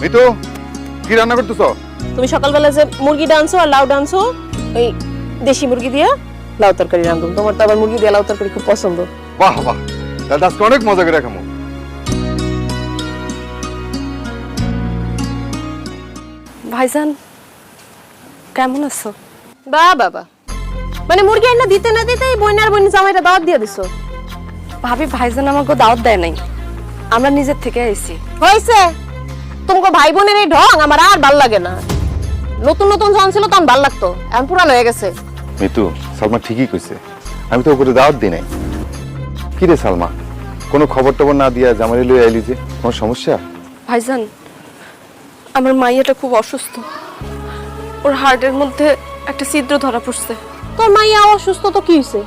মিতু কি রান্না করতেছো? তুমি সকালবেলা যে মুরগিটা আনছো আর লাউ আনছো, ওই দেশি মুরগি দিয়ে লাউ তরকারি রান্ধো। তোমার তো আবার মুরগি দিয়ে লাউ তরকারি খুব পছন্দ। বাহ বাহ, তাহলে আজকে অনেক মজা করে খামো। ভাইজান কেমন আছো? বাবা মানে মুরগি আইনা দিতে না দিতেই বইনার বইন জামাইটা দাওয়াত দিয়ে দিছো। ভাবি ভাইজান আমাকে দাওয়াত দেয় নাই, আমরা নিজের থেকে আইছি। হইছে, তোমাকে ভাই বোনের এই ঢং আমার আর ভাল লাগে না। নতুন নতুন যখন ছিল তখন ভাল লাগতো, এখন পুরান হয়ে গেছে। মিতু, সালমা ঠিকই কইছে, আমি তো ওপরে দাওয়াত দিই নাই। কি রে সালমা, কোনো খবর টবর না দিয়া জামাই লই আইলি যে, কোনো সমস্যা? ভাইজান আমার মাইয়াটা খুব অসুস্থ, ওর হার্টের মধ্যে একটা ছিদ্র ধরা পড়ছে। তোর মাইয়া অসুস্থ তো কি হয়েছে?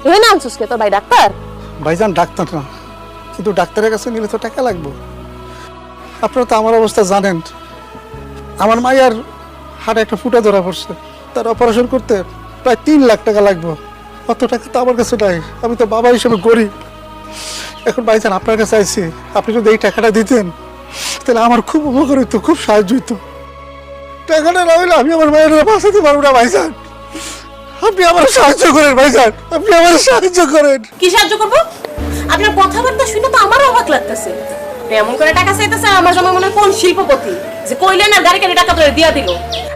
এখানে আনছিস কে? তোর ভাই ডাক্তার? ভাইজান ডাক্তার না, কিন্তু ডাক্তারের কাছে নিলে তো টাকা লাগবে। আপনারা তো আমার অবস্থা জানেন, আমার মায়ের হাড়ে একটা ফুটা ধরা পড়ছে, তার অপারেশন করতে প্রায় 3 লাখ টাকা লাগবে। অত টাকা তো আমার কাছে নাই, আমি তো বাবা হিসেবে গরিব। এখন ভাইজান আপনার কাছে আইছি, আপনি যদি এই টাকাটা দিতেন তাহলে আমার খুব উপকার হইতো, খুব সাহায্য হইতো। টাকাটা না হইলে আমি আমার মায়ের বাঁচাতে পারবো না ভাইজান। আপনি আমার সাহায্য করেন ভাইজান, আপনি আমার সাহায্য করেন। কি সাহায্য করবো? আপনার কথাবার্তা শুনে তো আমারও অবাক লাগতেছে। এমন করে টাকা চাইতেছে আমার জন্য মনে হয় কোন শিল্পপতি যে কইলেন আর গাড়ি গাড়ি টাকা ধরে দিয়া দিল।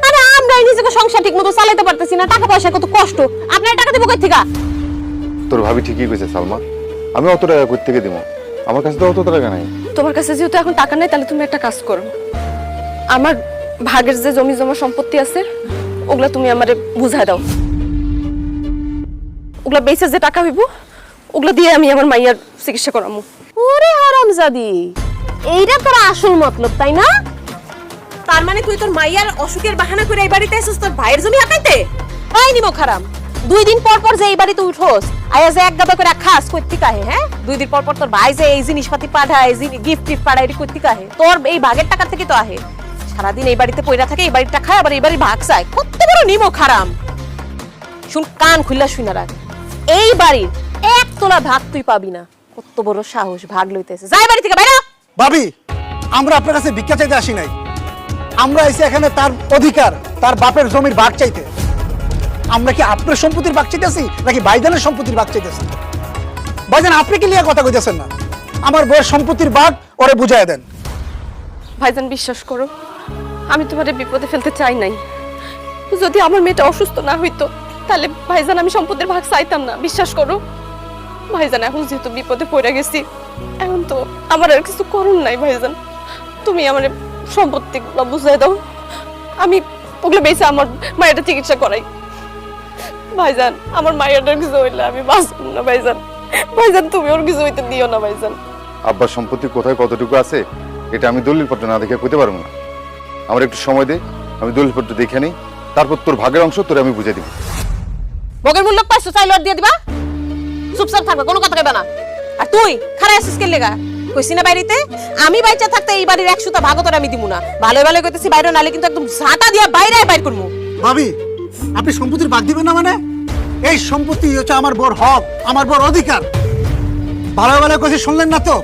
আরে আমরা নিজেকে সংসার ঠিক মতো চালাতে পারতেছি না, টাকা পয়সা কত কষ্ট, আপনার টাকা দেবো কই থেকে? তোর ভাবি ঠিকই কইছে সালমা, আমি অত টাকা কই থেকে দিব? আমার কাছে তো অত টাকা নাই। তোমার কাছে যেহেতু এখন টাকা নেই, তাহলে তুমি একটা কাজ করো, আমার ভাগের যে জমি জমা সম্পত্তি আছে ওগুলা তুমি আমারে বুঝায় দাও। ওগুলা বেচে যে টাকা হইব ওগুলা দিয়ে আমি আমার মাইয়ার চিকিৎসা করামু। ওরে হারামজাদি, এইটা তোর আসল মতলব তাই না? তার মানে তুই তোর মাইয়ার অসুখের বাহানা করে এই বাড়িতে এসেছিস তোর ভাইয়ের জমি হাঁকাইতে? তাই নিমো খারাম, 2 দিন পর পর যে এই বাড়িতে উঠোস, আয়া যে এক গাদা করে খাস কইতে কাহে? হ্যাঁ, 2 দিন পর পর তোর ভাই যে এই জিনিসপাতি পাঠায়, গিফট টিফট পাঠায়, এটি কইতে কাহে? তোর এই ভাগের টাকা থেকে তো আহে। সারাদিন এই বাড়িতে পয়রা থাকে, এই বাড়িটা খায়, আবার এই বাড়ির ভাগ চায়। কত বড় নিমো খারাম! শুন, কান খুললা শুনা রাখ, এই বাড়ির 1 তোলা ভাগ তুই পাবি না। কত বড় সাহস ভাগ লইতেছে! যাই বাড়ি থেকে বাইরে! ভাবি, আমরা আপনার কাছে ভিক্ষা চাইতে আসি নাই, আমরা এসে এখানে তার অধিকার, তার বাপের জমির ভাগ চাইতে। আমরা কি আপনার সম্পত্তির ভাগ চাইতেছি নাকি ভাইজানের সম্পত্তির ভাগ চাইতেছি? ভাইজান আপনি কি লিয়া কথা কইতেছেন না? আমার বউয়ের সম্পত্তির ভাগ ওরে বুঝায় দেন। ভাইজান বিশ্বাস করো, আমি তোমারে বিপদে ফেলতে চাই নাই। যদি আমার মেয়েটা অসুস্থ না হইতো তাহলে ভাইজান আমি সম্পত্তির ভাগ চাইতাম না, বিশ্বাস করো। ভাইজান এখন যেহেতু বিপদে পড়ে গেছি, এখন তো আমার আর কিছু করুন নাই। ভাইজান তুমি আমার সম্পত্তি বুঝাই দাও, আমি ওগুলো বেঁচে আমার মায়েরটা চিকিৎসা করাই। ভাইজান আমার মায়েরটার কিছু হইলে আমি বাঁচব না ভাইজান। ভাইজান তুমি ওর কিছু হইতে দিও না ভাইজান। আব্বার সম্পত্তি কোথায় কতটুকু আছে এটা আমি দলিলপত্র না দেখে কইতে পারবো না। আমার একটু সময় দে, আমি দলিলপত্র দেখে নেই, তারপর তোর ভাগের অংশ তোরে আমি বুঝে দিব। ভোগের মূল্য পাইছো, চাইলে আর দিয়ে দিবা? চুপচাপ থাকবে, কোনো কথা কইবা না। আর তুই খারাপ আছিস কে লেগা? কইছি না বাড়িতে আমি বাইচা থাকতে এই বাড়ির 100টা ভাগও তোর আমি দিমু না। ভালো ভালো কইতেছি, বাইরে নালে কিন্তু একদম ঝাঁটা দিয়া বাইরে বাইর করমু। ভাবি, আপনি সম্পত্তির ভাগ দিবেন না মানে? এই সম্পত্তি হচ্ছে আমার বড় হক, আমার বড় অধিকার। ভালো ভালো কইছি শুনলেন না তো?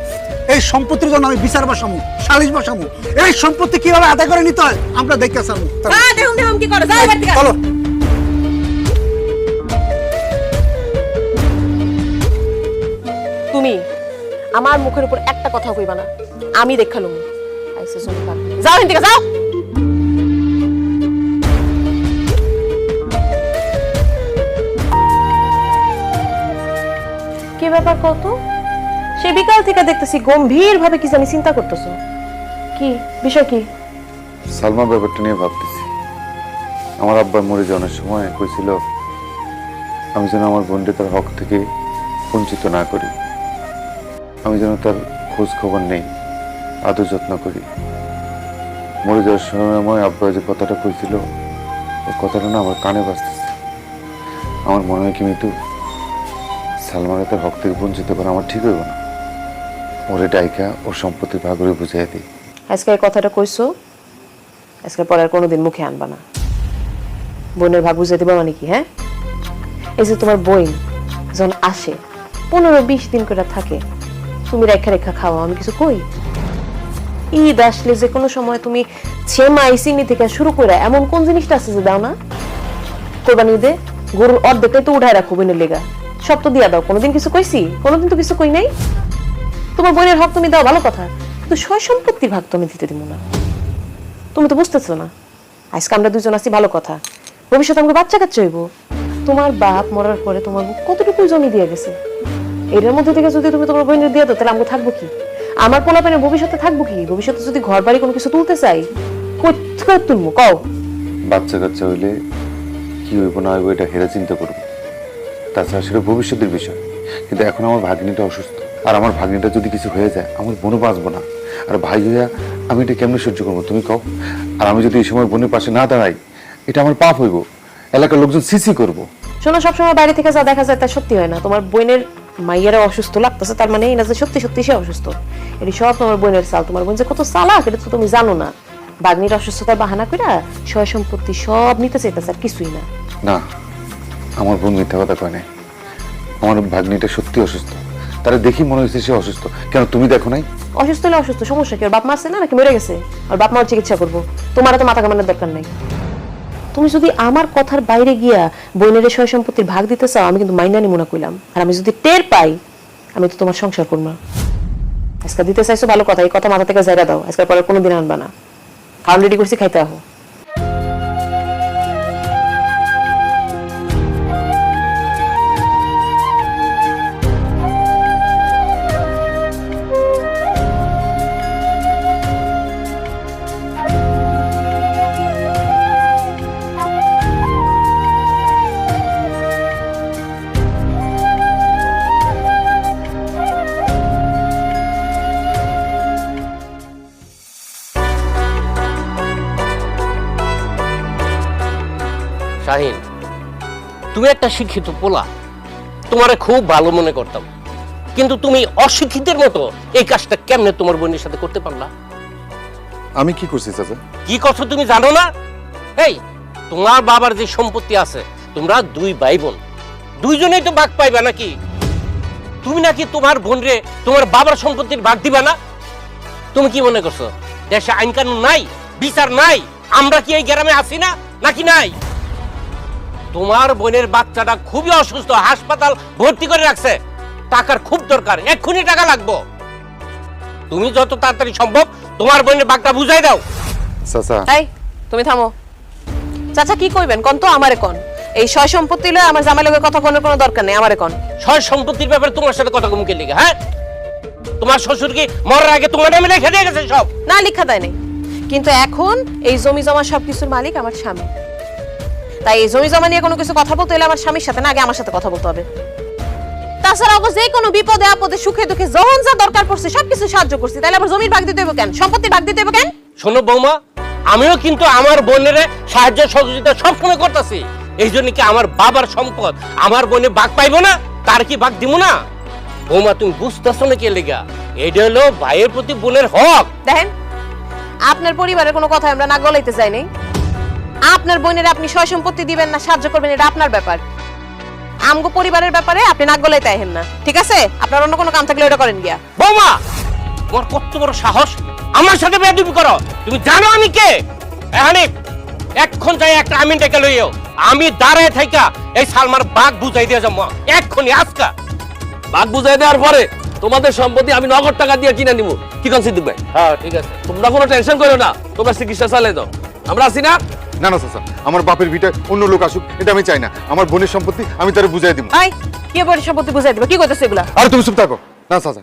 এই সম্পত্তির জন্য আমি বিচার বসামু, সালিশ বসামু। এই সম্পত্তি কিভাবে আদায় করে নিতে হয় আমরা দেখতে চামু। যা দেখুন দেখুন কি করে, যাই বাড়ি থেকে। চলো। তুমি আমার মুখের উপর একটা কথা কইবা না, আমি দেখালুম। আইসে শুনি কান, যাও এখান থেকে যাও। কি ব্যাপার কত? সে বিকাল থেকে দেখতেছি গম্ভীর ভাবে কি জানি চিন্তা করতেছো। কি বিষয়? কি? সালমা ব্যাপারটা নিয়ে ভাবতেছি। আমার আব্বা মরে যাওয়ার সময় কইছিল আমি যেন আমার বোনকে তার হক থেকে বঞ্চিত না করি, আমি যেন তার খোঁজ খবর নেই, আদর যত্ন করি। মরে যাওয়ার সময় আমার আব্বা যে কথাটা কইছিল, ওই কথাটা না আমার কানে বাজতেছে। আমার মনে হয় কি মিতু, সালমাকে তার হক থেকে বঞ্চিত করা আমার ঠিক হইব না। ওরে ডাইকা ওর সম্পত্তির ভাগ করে বুঝাই দিই। আজকে এই কথাটা কইছো, আজকে পরে আর কোনোদিন মুখে আনবা না। বোনের ভাগ বুঝে দিবা মানে কি? হ্যাঁ, এই যে তোমার বোন যখন আসে 15-20 দিন করে থাকে, তুমি রেখা রেখা খাওয়া, আমি কিছু কই? ঈদ আসলে যে কোনো সময় তুমি ছেমাই চিনি থেকে শুরু করে এমন কোন জিনিসটা আছে যে দাও না? কোরবানি ঈদে গরুর অর্ধেকটাই তো উঠায় রাখো বোনের লেগা, সব তো দিয়া দাও। কোনোদিন কিছু কইছি? কোনোদিন তো কিছু কই নাই। তোমার বোনের হক তুমি দাও, ভালো কথা, কিন্তু সয় সম্পত্তির ভাগ তুমি দিতে দিব না। তুমি তো বুঝতেছো না, আজকে আমরা দুজন আছি ভালো কথা, ভবিষ্যতে আমাকে বাচ্চা কাচ্চা হইব। তোমার বাপ মরার পরে তোমার কতটুকু জমি দিয়ে গেছে, এর মধ্যে থেকে যদি তুমি তোমার বোনের দিয়ে দাও তাহলে আমাকে থাকবো কি? আমার পোলাপেনের ভবিষ্যতে থাকবো কি? ভবিষ্যতে যদি ঘর বাড়ি কোনো কিছু তুলতে চাই কোথায় তুলবো কও? বাচ্চা কাচ্চা হইলে কি হইব না হইব এটা হেরে চিন্তা করবো, তাছাড়া সেটা ভবিষ্যতের বিষয়। কিন্তু এখন আমার ভাগ্নিটা অসুস্থ, আর আমার ভাগ্নিটা যদি কিছু হয়ে যায় আমার বোনও বাঁচবো না। আর ভাই হইয়া আমি এটা কেমনে সহ্য করবো তুমি কও? আর আমি যদি এই সময় বোনের পাশে না দাঁড়াই এটা আমার পাপ হইব, এলাকার লোকজন সিসি করবো। শোনো, সবসময় বাইরে থেকে যা দেখা যায় তা সত্যি হয় না। তোমার বোনের মাইয়ারা অসুস্থ লাগতেছে তার মানে এই না যে সত্যি সত্যি সে অসুস্থ। এটি সব তোমার বোনের চাল। তোমার বোন যে কত চালাক এটা তো তুমি জানো না। বাগ্নির অসুস্থতার বাহানা কইরা সয় সম্পত্তি সব নিতে চাইতেছে, আর কিছুই না। না, আমার বোন মিথ্যা কথা কয় নাই। আমার ভাগ্নিটা সত্যি অসুস্থ, তারা দেখি মনে হচ্ছে সে অসুস্থ। কেন তুমি দেখো নাই? অসুস্থ হলে অসুস্থ, সমস্যা কি? ওর বাপ মা আছে না নাকি মরে গেছে? আর বাপ মার চিকিৎসা করবো, তোমার তো মাথা কামানোর দরকার নাই। তুমি যদি আমার কথার বাইরে গিয়া বোনের সয় সম্পত্তির ভাগ দিতে চাও আমি কিন্তু মাইনা নিমুনা কইলাম। আর আমি যদি টের পাই আমি তো তোমার সংসার করবো না। আজকে দিতে চাইছো ভালো কথা, এই কথা মাথা থেকে জায়গা দাও, আজকের পরে কোনোদিন আনবা না। খাওয়ান রেডি করছি, খাইতে আহো। শাহিন, তুমি একটা শিক্ষিত পোলা, তোমারে খুব ভালো মনে করতাম, কিন্তু তুমি অশিক্ষিতের মতো এই কাজটা কেমনে তোমার বোনের সাথে করতে পারলা? আমি কি করছি চাচা? কি কথা তুমি জানো না? এই তোমার বাবার যে সম্পত্তি আছে, তোমরা দুই ভাই বোন, দুইজনেই তো ভাগ পাইবা নাকি? তুমি নাকি তোমার বোনরে তোমার বাবার সম্পত্তির ভাগ দিবা না? তুমি কি মনে করছো দেশে আইন কানুন নাই, বিচার নাই? আমরা কি এই গ্রামে আছি না নাকি নাই? তোমার বোনের বাচ্চাটা খুবই অসুস্থ, হাসপাতাল ভর্তি করে রাখছে, টাকার খুব দরকার, এক্ষুনি টাকা লাগবে। তুমি যত তাড়াতাড়ি সম্ভব তোমার বোনের বাঘটা বুঝাই দাও। চাচা, এই তুমি থামো। চাচা কি কইবেন কোন তো? আমারে কোন। এই সয় সম্পত্তি লয়ে আমার জামাই লগে কথা কোনের কোনো দরকার নেই, আমারে কোন। সয় সম্পত্তির ব্যাপারে তোমার সাথে কথা কমকে লিখে, হ্যাঁ? তোমার শ্বশুর কি মরার আগে তোমার নামে লিখে দিয়ে গেছে সব? না, লিখা দেয় নাই, কিন্তু এখন এই জমি জমা সবকিছুর মালিক আমার স্বামী। তাই এই জমি জমা নিয়ে কোনো কিছু কথা বলতে হলে আমার স্বামীর সাথে না, আগে আমার সাথে কথা বলতে হবে। তাছাড়া ওগো যে কোনো বিপদে আপদে সুখে দুঃখে যখন যা দরকার পড়ছে সবকিছু সাহায্য করছি, তাহলে আবার জমির ভাগ দিতে হবে কেন? সম্পত্তির ভাগ দিতে হবে কেন? শোনো বৌমা, আমিও কিন্তু আমার বোনের সাহায্য সহযোগিতা সবসময় করতেছি। এই জন্য কি আমার বাবার সম্পদ আমার বোনে ভাগ পাইবো না? তার কি ভাগ দিব না? বৌমা তুমি বুঝতেছো না কে লেগা? এটা হলো ভাইয়ের প্রতি বোনের হক। দেখেন, আপনার পরিবারের কোনো কথা আমরা না গলাইতে চাই নাই। আপনার বোনের আপনি সয় সম্পত্তি দিবেন না সাহায্য করবেন এটা আপনার ব্যাপার। আমগো পরিবারের ব্যাপারে আপনি নাক গলাইতে আইহেন না, ঠিক আছে? আপনার অন্য কোনো কাম থাকলে ওটা করেন গিয়া। বৌমা, তোমার কত বড় সাহস আমার সাথে বেয়াদবি করো? তুমি জানো আমি কে? হানিফ, এক্ষণ যাই একটা আমিন ডেকে লইও, আমি দাঁড়ায় থাইকা এই সালমার বাঘ বুঝাই দিয়ে যাবো এক্ষুনি আজকা। বাঘ বুঝাই দেওয়ার পরে তোমাদের সম্পত্তি আমি নগদ টাকা দিয়ে কিনে নিব। কি কোন সিদ্দিক ভাই? হ্যাঁ ঠিক আছে, তোমরা কোনো টেনশন করো না, তোমরা চিকিৎসা চালিয়ে দাও, আমরা আছি না? না না চাচা, আমার বাপের ভিটায় অন্য লোক আসুক এটা আমি চাই না। আমার বোনের সম্পত্তি আমি তারে বুঝাই দিব। আই কি বড় সম্পত্তি বুঝাই দিবা? কি কইতাছ এগুলা? আর তুমি চুপ থাকো না চাচা।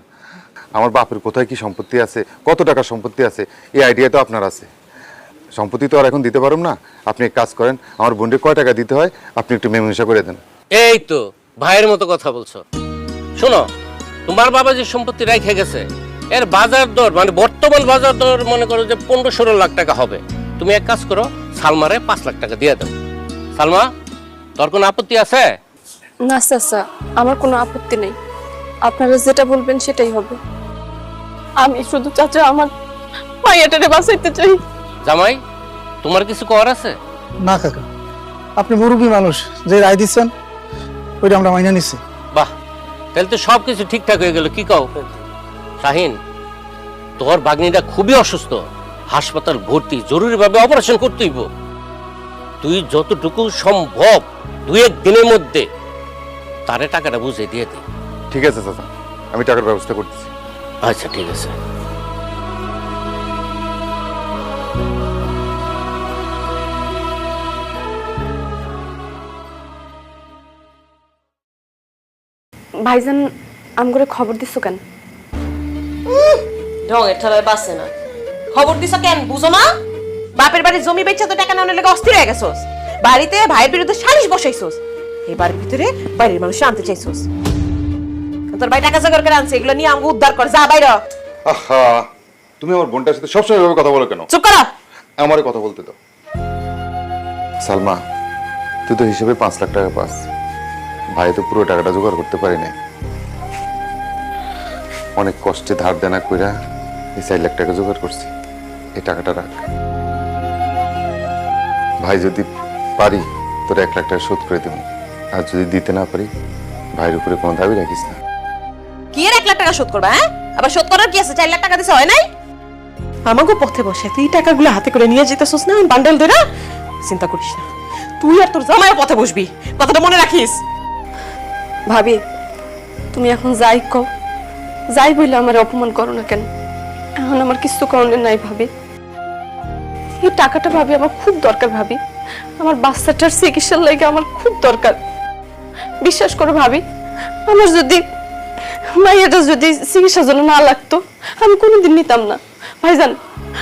আমার বাপের কোথায় কি সম্পত্তি আছে, কত টাকা সম্পত্তি আছে, এই আইডিয়া তো আপনার আছে। সম্পত্তি তো আর এখন দিতে পারুম না। আপনি এক কাজ করেন, আমার বোনকে কয় টাকা দিতে হয় আপনি একটু মেমোরিসা করে দেন। এই তো ভাইয়ের মতো কথা বলছো। শোনো, তোমার বাবা যে সম্পত্তি রেখে গেছে এর বাজার দর মানে বর্তমান বাজার দর মনে করো যে 15-16 লাখ টাকা হবে। তুমি এক কাজ করো, সালমারে 5 লাখ টাকা দিয়ে দাও। সালমা, তোর কোনো আপত্তি আছে? না চাচা, আমার কোনো আপত্তি নেই, আপনারা যেটা বলবেন সেটাই হবে। আমি শুধু চাচা আমার মাইয়াটারে বাঁচাইতে চাই। জামাই, তোমার কিছু করার আছে? না কাকা, আপনি মুরব্বী মানুষ, যে রায় দিচ্ছেন ওইটা আমরা মাইনা নিচ্ছি। বাহ, তাহলে তো সবকিছু ঠিকঠাক হয়ে গেল। কি কও শাহিন, তোর ভাগ্নিটা খুবই অসুস্থ, হাসপাতাল ভর্তি, জরুরিভাবে অপারেশন করতে হইব। তুই যতটুকু সম্ভব 2-1 দিনের মধ্যে তারে টাকাটা বুঝে দিয়ে দে। ঠিক আছে চাচা, আমি টাকার ব্যবস্থা করতেছি। আচ্ছা ঠিক আছে। ভাইজান আমগরে খবর দিছো কেন? ঢঙের ঠেলায় বাসে না। খবর দিছ কেন বুঝো না? বাপের বাড়ির জমি বেচা তো টাকা নেওয়ার লেগে অস্থির হয়ে গেছোস। বাড়িতে ভাইয়ের বিরুদ্ধে সালিশ বসাইছোস। এই বাড়ির ভিতরে বাইরের মানুষ আনতে চাইছোস। তোর ভাই টাকা জোগাড় করে আনছে, এগুলো নিয়ে আমাকে উদ্ধার কর। যা বাইরে। আহা, তুমি আমার বোনটার সাথে সবসময় এভাবে কথা বলো কেন? চুপ করা। আমারে কথা বলতে দাও। সালমা, তুই তো হিসেবে 5 লাখ টাকা পাস, ভাই তো পুরো টাকাটা জোগাড় করতে পারি নাই। অনেক কষ্টে ধার দেনা কইরা এই 4 লাখ টাকা জোগাড় করছি। এই টাকাটা রাখ। ভাই যদি পারি তোর 1 লাখ টাকা শোধ করে দেবো, আর যদি দিতে না পারি ভাইয়ের উপরে কোনো দাবি রাখিস না। কি এর 1 লাখ টাকা শোধ করবা? হ্যাঁ, আবার শোধ করার কি আছে? 4 লাখ টাকা দিছে হয় নাই? আমাকে পথে বসে তুই টাকাগুলো হাতে করে নিয়ে যেতেছস না, বান্ডেল ধরে। চিন্তা করিস না, তুই আর তোর জামাইয়ের পথে বসবি, কথাটা মনে রাখিস। ভাবি তুমি এখন যাই কও, যাই বইলে আমার অপমান করো না কেন। এখন আমার কিছু করণের নাই ভাবি। এই টাকাটা ভাবি আমার খুব দরকার ভাবি। আমার বাচ্চাটার চিকিৎসার লাগে আমার খুব দরকার। বিশ্বাস করো ভাবি, আমার যদি মাইয়াটা যদি চিকিৎসার জন্য না লাগতো আমি কোনোদিন নিতাম না ভাইজান।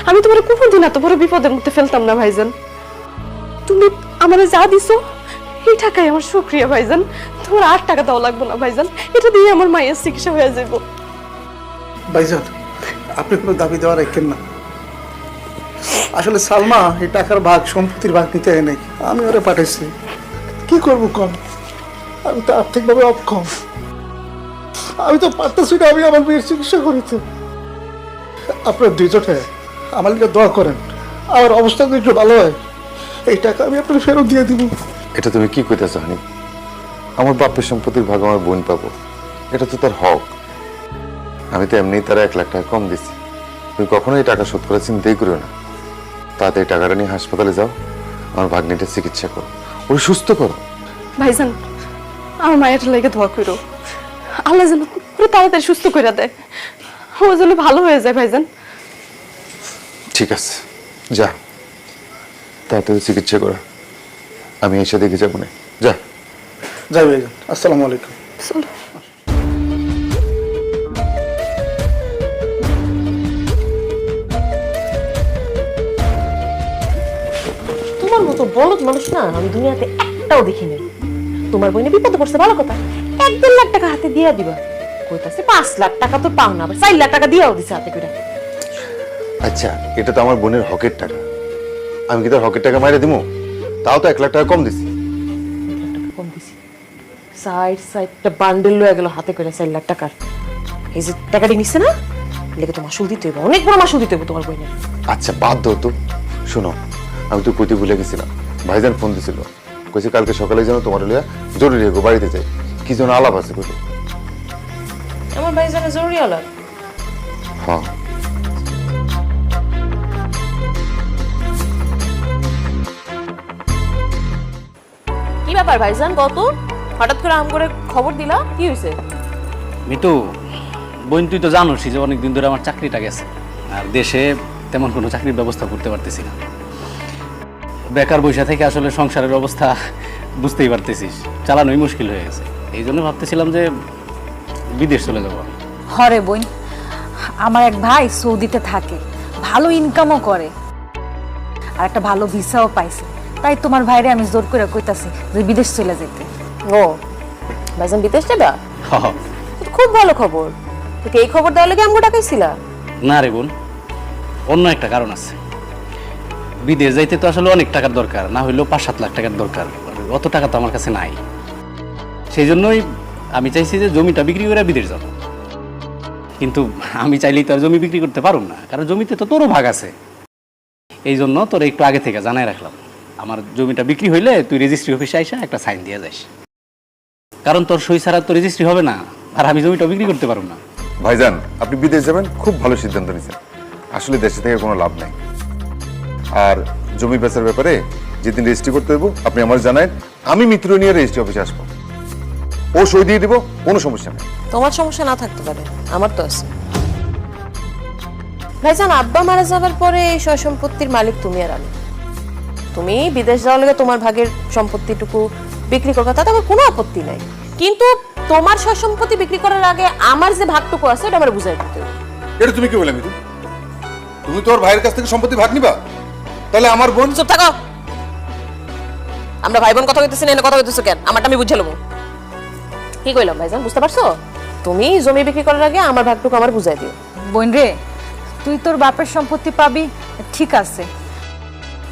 আমি তোমার কোনোদিন এত বড় বিপদের মধ্যে ফেলতাম না ভাইজান। তুমি আমার যা দিছো এই টাকাই আমার শুকরিয়া ভাইজান। তোমার আর টাকা দেওয়া লাগবে না ভাইজান, এটা দিয়ে আমার মায়ের চিকিৎসা হয়ে যাইব। ভাইজান, আপনি কোনো দাবি দেওয়া রাখেন না। আসলে সালমা এই টাকার ভাগ, সম্পত্তির ভাগ নিতে হয় নাই, আমি ওরে পাঠাইছি। কি করবো কম, আমি তো আর্থিকভাবে অক্ষম। আমি তো পারতেছি না আমি আমার মেয়ের চিকিৎসা করিতে। আপনার দুইজনে আমার লিগে দোয়া করেন, আমার অবস্থা তো একটু ভালো হয়। এই টাকা আমি আপনার ফেরত দিয়ে দিব। এটা তুমি কি কইতেছ হানি? আমার বাপের সম্পত্তির ভাগ আমার বোন পাবো, এটা তো তার হক। আমি তো এমনি তারা 1 লাখ টাকা কম দিছি। তুমি কখনো এই টাকা শোধ করার চিন্তাই করো না। তাড়াতাড়ি টাকাটা নিয়ে হাসপাতালে যাও, আমার ভাগ্নিটা চিকিৎসা করো, ওই সুস্থ করো। ভাইজান আমার মায়ের লেগে দোয়া করো, আল্লাহ যেন পুরো তাড়াতাড়ি সুস্থ করে দেয়, ও যেন ভালো হয়ে যায় ভাইজান। ঠিক আছে, যা তাড়াতাড়ি চিকিৎসা করা, আমি এসে দেখে যাবো না। যা। যাই ভাইজান, আসসালামু আলাইকুম। চলো। তোমার মতো বলদ মানুষ না আমি দুনিয়াতে একটাও দেখিনি। তোমার বোনে বিপদে পড়ছে ভালো কথা, 1-1.5 লাখ টাকা হাতে দিয়ে দিবা। কইতাছে 5 লাখ টাকা তো পাও না, আবার 4 লাখ টাকা দিয়েও দিছে হাতে করে। আচ্ছা, এটা তো আমার বোনের হকের টাকা, আমি কি তার হকের টাকা মাইরে দিবো? তাও তো 1 লাখ টাকা কম দিছি। 1 লাখ টাকা কম দিছি, সাইডটা বান্ডেল লয়ে গেল হাতে করে 4 লাখ টাকার। এই যে টাকাটি নিচ্ছে না, লেগে তো মাসুল দিতে হইব, অনেক বড় মাসুল দিতে হইব তোমার বোনের। আচ্ছা বাদ দাও তো। শোনো, আমি তো কইতে ভুলে গেছিলাম, ভাইজান ফোন দিছিল, কইছে কালকে সকালে যেন তোমার লিয়া জরুরি হোক বাড়িতে যাই, কি যেন আলাপ আছে কইলো। আমার ভাই জানে জরুরি আলাপ। হ্যাঁ, কি ব্যাপার ভাইজান, কত হঠাৎ করে আম করে খবর দিলা, কি হয়েছে? মিতু বোন, তুই তো জানোসই যে অনেকদিন ধরে আমার চাকরিটা গেছে, আর দেশে তেমন কোনো চাকরির ব্যবস্থা করতে পারতেছি না। বেকার বৈশা থেকে আসলে সংসারের অবস্থা বুঝতেই পারতেছিস, চালানোই মুশকিল হয়ে গেছে। এই জন্য ভাবতেছিলাম যে বিদেশ চলে যাবো। হরে বোন, আমার এক ভাই সৌদিতে থাকে, ভালো ইনকামও করে, আর একটা ভালো ভিসাও পাইছে। তাই তোমার ভাইরে আমি জোর করে কইতাছি যে বিদেশ চলে যেতে। ও ভাইজান বিদেশ যাবা? হ হ। খুব ভালো খবর। তোকে এই খবর দেওয়ার লাগে আমগো টাকাইছিলা? না রে বোন, অন্য একটা কারণ আছে। বিদেশ যাইতে তো আসলে অনেক টাকার দরকার, না হইলেও 5-7 লাখ টাকার দরকার। অত টাকা তো আমার কাছে নাই। সেই জন্যই আমি চাইছি যে জমিটা বিক্রি করে বিদেশ যাব। কিন্তু আমি চাইলেই তো আর জমি বিক্রি করতে পারুম না, কারণ জমিতে তো তোরও ভাগ আছে। এই জন্য তোর একটু আগে থেকে জানাই রাখলাম, আমার জমিটা বিক্রি হইলে তুই রেজিস্ট্রি অফিসে আইসা একটা সাইন দিয়ে যাস, কারণ তোর সই ছাড়া তো রেজিস্ট্রি হবে না, আর আমি জমিটা বিক্রি করতে পারুম না। ভাইজান আপনি বিদেশ যাবেন, খুব ভালো সিদ্ধান্ত নিয়েছেন। আসলে দেশে থেকে কোনো লাভ নাই। আর জমি বেচার ব্যাপারে যেদিন রেজিস্ট্রি করতে দেবো আপনি আমার জানান, আমি মিত্র নিয়ে রেজিস্ট্রি অফিসে আসবো, ও সই দিয়ে দিব, কোনো সমস্যা নেই। তোমার সমস্যা না থাকতে পারে, আমার তো আছে। ভাইজান, আব্বা মারা যাবার পরে এই সয় সম্পত্তির মালিক তুমি আর আমি। তুমি বিদেশ যাওয়ার লেগে তোমার ভাগের সম্পত্তিটুকু বিক্রি করবে, তাতে আমার কোনো আপত্তি নাই। কিন্তু তোমার সয় সম্পত্তি বিক্রি করার আগে আমার যে ভাগটুকু আছে এটা আমার বুঝাই দিতে হবে। এটা তুমি কি বলে মিতু? তুমি তোর ভাইয়ের কাছ থেকে সম্পত্তি ভাগ নিবা? তাহলে আমার বোন। চুপ থাকো। আমরা ভাই বোন কথা কইতেছি না, এনে কথা কইতেছো কেন? আমারটা আমি বুঝে লবো। কি কইলাম ভাইজান, বুঝতে পারছো? তুমি জমি বিক্রি করার আগে আমার ভাগটুকু আমার বুঝাই দিও। বোন রে, তুই তোর বাপের সম্পত্তি পাবি, ঠিক আছে।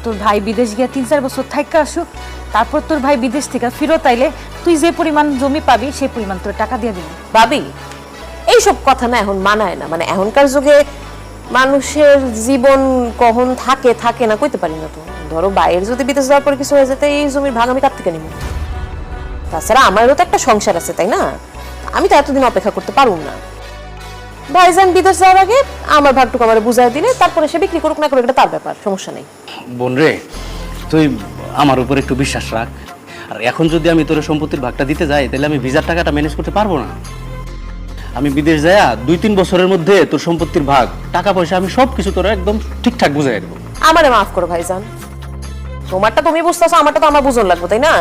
তোর ভাই বিদেশ গিয়া 3-4 বছর থাইকা আসুক, তারপর তোর ভাই বিদেশ থেকে ফিরত আইলে তুই যে পরিমাণ জমি পাবি সেই পরিমাণ তোর টাকা দিয়ে দিবি। ভাবি, এইসব কথা না এখন মানায় না। মানে এখনকার যুগে মানুষের জীবন কখন থাকে থাকে না কইতে পারি না। তো ধরো বাইরের যদি বিদেশ যাওয়ার পরে কিছু হয়ে যেতে, এই জমির ভাগ আমি কার থেকে নিব? তাছাড়া আমারও তো একটা সংসার আছে, তাই না? আমি তো এতদিন অপেক্ষা করতে পারুম না। ভাইজান বিদেশ যাওয়ার আগে আমার ভাগটুকু আমার বুঝাই দিলে তারপরে সে বিক্রি করুক না করুক এটা তার ব্যাপার, সমস্যা নেই। বোন রে, তুই আমার উপর একটু বিশ্বাস রাখ। আর এখন যদি আমি তোর সম্পত্তির ভাগটা দিতে যাই, তাহলে আমি ভিসার টাকাটা ম্যানেজ করতে পারবো না। আমি বিদেশ যাইয়া 2-3 বছরের মধ্যে তোর সম্পত্তির ভাগ, টাকা পয়সা আমি সবকিছু তোর একদম ঠিকঠাক বুঝাই দেবো। আমারে মাফ করো ভাইজান, তোমারটা তুমি বুঝতেছো, আমারটা তো আমার বুঝন লাগবে, তাই না?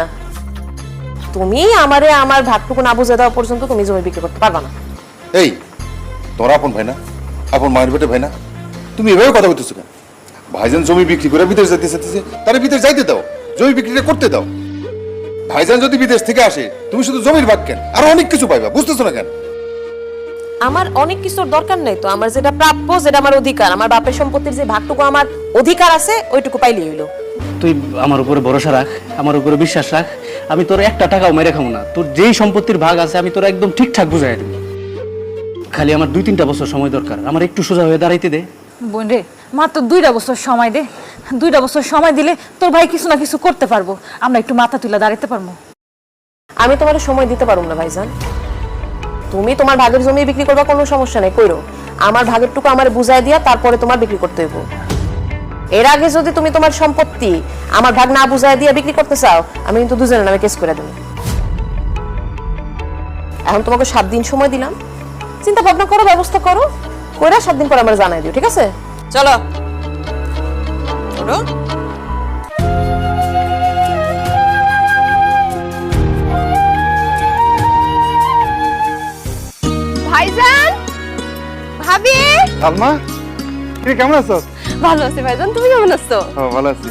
তুমি আমারে আমার ভাগটুকু না বুঝে দেওয়া পর্যন্ত তুমি জমি বিক্রি করতে পারবা না। এই তোর আপন ভাই না, আপন মায়ের বেটে ভাই না, তুমি এভাবে কথা বলতেছো কেন? ভাইজান জমি বিক্রি করে বিদেশ যাইতে চাইতেছে, তারে বিদেশ যাইতে দাও, জমি বিক্রিটা করতে দাও। ভাইজান যদি বিদেশ থেকে আসে, তুমি শুধু জমির ভাগ কেন, আরো অনেক কিছু পাইবা, বুঝতেছো না কেন? আমার অনেক কিছুর দরকার নেই তো। আমার যেটা প্রাপ্য, যেটা আমার অধিকার, আমার বাপের সম্পত্তির যে ভাগটুকু আমার অধিকার আছে ওইটুকু পাইলেই হইলো। তুই আমার উপরে ভরসা রাখ, আমার উপরে বিশ্বাস রাখ। আমি তোর একটা টাকাও মেরে খাবো না। তোর যেই সম্পত্তির ভাগ আছে আমি তোর একদম ঠিকঠাক বুঝাই দেবো। খালি আমার 2-3টা বছর সময় দরকার, আমার একটু সোজা হয়ে দাঁড়াইতে দে। বোন রে, মাত্র 2টা বছর সময় দে। 2টা বছর সময় দিলে তোর ভাই কিছু না কিছু করতে পারবো, আমরা একটু মাথা তুলে দাঁড়াতে পারবো। আমি তোমার সময় দিতে পারুম না ভাইজান। তুমি তোমার ভাগের জমি বিক্রি করবা, কোনো সমস্যা নেই, কইরো। আমার ভাগেরটুকু আমার বুঝাই দিয়া তারপরে তোমার বিক্রি করতে হইব। এর আগে যদি তুমি তোমার সম্পত্তি আমার ভাগ না বুঝাই দিয়া বিক্রি করতে চাও, আমি কিন্তু দুজনের নামে কেস করে দেব। এখন তোমাকে 7 দিন সময় দিলাম, চিন্তা ভাবনা করো, ব্যবস্থা করো, কইরা 7 দিন পর আমার জানাই দিও, ঠিক আছে? চলো চলো। ভাইজান, ভাবি। আলমা, তুই কেমন আছো? ভালো আছি ভাইজান, তুমি কেমন আছো? ভালো আছি।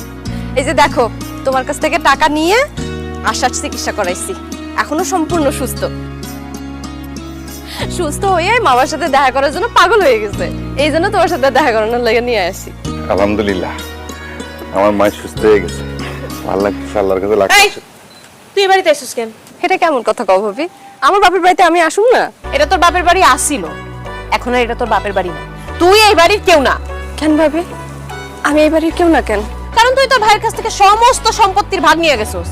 এই যে দেখো, তোমার কাছ থেকে টাকা নিয়ে আশার চিকিৎসা করাইছি, এখনো সম্পূর্ণ সুস্থ। সুস্থ হয়ে মামার সাথে দেখা করার জন্য পাগল হয়ে গেছে, এই জন্য তোমার সাথে দেখা করানোর লাগে নিয়ে আসি। আলহামদুলিল্লাহ, আমার মা সুস্থ হয়ে গেছে, ভালো লাগছে, আল্লাহর কাছে লাগছে। তুই এই বাড়িতে এসেছিস কেন? এটা কেমন কথা কও ভাবি? আমার বাপের বাড়িতে আমি আসুম না? এটা তোর বাপের বাড়ি আসিল, এখন আর এটা তোর বাপের বাড়ি না। তুই এই বাড়ির কেউ না। কেন ভাবি? আমি এই বাড়ির কেউ না কেন? কারণ তুই তোর ভাইয়ের কাছ থেকে সমস্ত সম্পত্তির ভাগ নিয়ে গেছিস।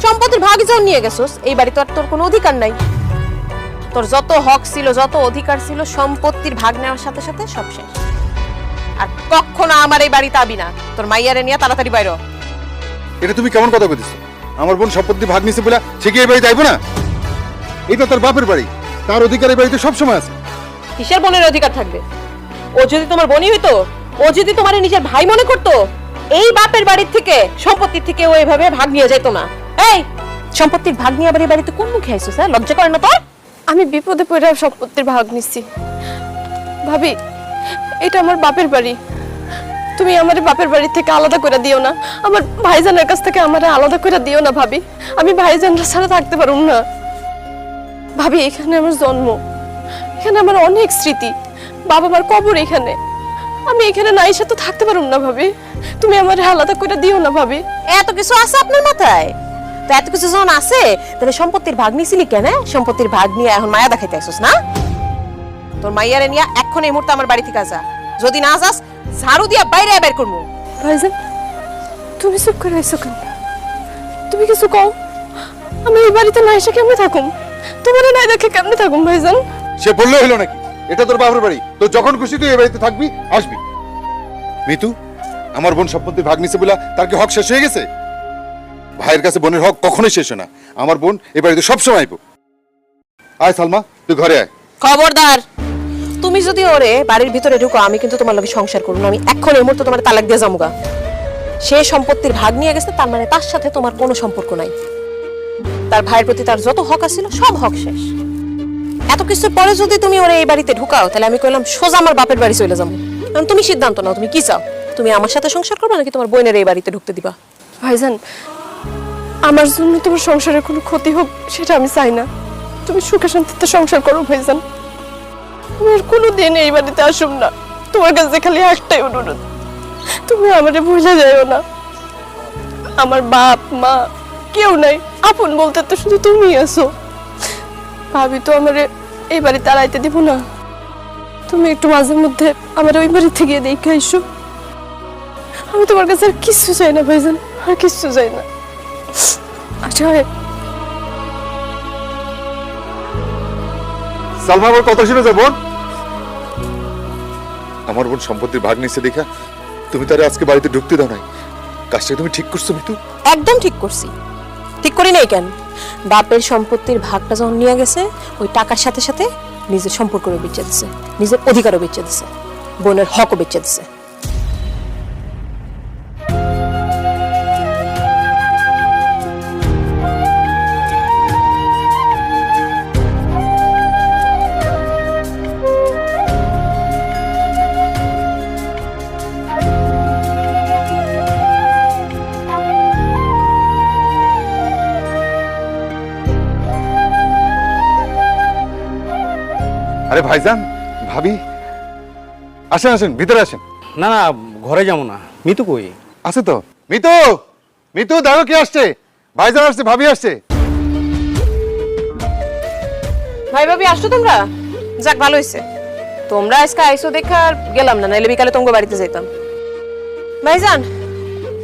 সম্পত্তির ভাগ যখন নিয়ে গেছিস, এই বাড়িতে আর তোর কোনো অধিকার নাই। তোর যত হক ছিল, যত অধিকার ছিল, সম্পত্তির ভাগ নেওয়ার সাথে সাথে সব শেষ। আর কখনো আমার এই বাড়িতে আবি না। তোর মাইয়ারে নিয়ে তাড়াতাড়ি বাইরে হ। এটা তুমি কেমন কথা বলতেছো? আমার বোন সম্পত্তি ভাগ নিছে বলে সে কি এই বাড়িতে আইবো না? এটা তার বাপের বাড়ি, তার অধিকার এই বাড়িতে সবসময় আছে। কিসের বোনের অধিকার থাকবে? ও যদি তোমার বোনই হইতো, ও যদি তোমার নিজের ভাই মনে করতো, এই বাপের বাড়ির থেকে, সম্পত্তির থেকে ও এভাবে ভাগ নিয়ে যেত না। এই সম্পত্তির ভাগ নিয়ে আবার এই বাড়িতে কোন মুখে আইছিস? হ্যাঁ, লজ্জা করে না তোর? আমি বিপদে পড়ে সম্পত্তির ভাগ নিচ্ছি। ভাবি, এটা আমার বাপের বাড়ি, তুমি আমার বাপের বাড়ি থেকে আলাদা করে দিও না। আমার ভাইজানের কাছ থেকে আমার আলাদা করে দিও না ভাবি। আমি ভাইজানরা ছাড়া থাকতে পারুম না ভাবি। এখানে আমার জন্ম, এখানে আমার অনেক স্মৃতি, বাবা মার কবর এখানে। আমি এখানে না এসে তো থাকতে পারুম না ভাবি। তুমি আমার আলাদা করে দিও না ভাবি। এত কিছু আছে আপনার মাথায়? তো এত কিছু যখন আছে, তাহলে সম্পত্তির ভাগ নিছিলি কেন? সম্পত্তির ভাগ নিয়ে এখন মায়া দেখাইতে আসছিস না? তোর মাইয়ারে নিয়ে এখন এই মুহূর্তে আমার বাড়ি থেকে যা। যদি না যাস, ঝাড়ু দিয়া বাইরে বের করবো। ভাইজান, তুমি চুপ করে আইছো কেন? তুমি কিছু কও। আমি এই বাড়িতে না এসে কেমনে থাকুম? তোমার না দেখে কেমনে থাকুম ভাইজান? সে বললে হলো নাকি? এটা তোর বাবার বাড়ি, তো যখন খুশি তুই এই বাড়িতে থাকবি, আসবি। মিতু, আমার বোন সম্পত্তির ভাগ নিছে বলে তার কি হক শেষ হয়ে গেছে? ভাইয়ের কাছে বোনের হক কখনোই শেষ হয় না। আমার বোন এই বাড়িতে সবসময় আইব। আয় সালমা, তুই ঘরে আয়। খবরদার, তুমি যদি ওরে বাড়ির ভিতরে ঢুকো, আমি কিন্তু তোমার লগে সংসার করব না। আমি এখন এই মুহূর্তে তোমার তালাক দিয়ে যামুগা। সে সম্পত্তির ভাগ নিয়ে গেছে, তার মানে তার সাথে তোমার কোনো সম্পর্ক নাই। তার ভাইয়ের প্রতি তার যত হক আছিল সব হক শেষ। এত কিছুর পরে যদি তুমি ওরে এই বাড়িতে ঢুকাও, তাহলে আমি কইলাম সোজা আমার বাপের বাড়ি চলে যাবো। কারণ তুমি সিদ্ধান্ত নাও, তুমি কি চাও? তুমি আমার সাথে সংসার করবে নাকি তোমার বোনের এই বাড়িতে ঢুকতে দিবা? ভাইজান, আমার জন্য তোমার সংসারের কোনো ক্ষতি হোক সেটা আমি চাই না। তুমি সুখে শান্তিতে সংসার করো ভাইজান। আমি আর কোনোদিন এই বাড়িতে আসুম না। তোমার কাছে খালি একটাই অনুরোধ, তুমি আমারে ভুলে যাইও না। আমার বাপ মা কেউ নাই, আপন বলতে তো শুধু তুমি আছো। ভাবি তো আমারে এই বাড়িতে আড়াইতে দিব না। তুমি একটু মাঝে মধ্যে আমার ওই বাড়িতে গিয়ে দেখে আইসো। আমি তোমার কাছে আর কিচ্ছু চাই না ভাইজান, আর কিচ্ছু চাই না। আচ্ছা সালমা, আমার কথা শুনে যা বোন। আমার বোন সম্পত্তির ভাগ নিছে দেখা তুমি তারে আজকে বাড়িতে ঢুকতে দাও নাই। কাজটা তুমি ঠিক করছো মিতু? একদম ঠিক করছি। ঠিক করি নাই কেন? বাপের সম্পত্তির ভাগটা যখন নিয়ে গেছে, ওই টাকার সাথে সাথে নিজের সম্পর্কও বেঁচে দিছে, নিজের অধিকারও বেঁচে দিছে, বোনের হকও বেঁচে দিছে। আরে ভাইজান, ভাবি, আসেন আসেন, ভিতরে আসেন। না না, ঘরে যাবো না। মিতু কই? আছে তো। মিতু, মিতু দেখো কি আসছে। ভাইজান আসছে, ভাবি আসছে। ভাই ভাবি আসছো তোমরা? যাক, ভালো হয়েছে তোমরা আজকে আইসো দেখে আর গেলাম না, নাইলে বিকালে তোমার বাড়িতে যেতাম। ভাইজান,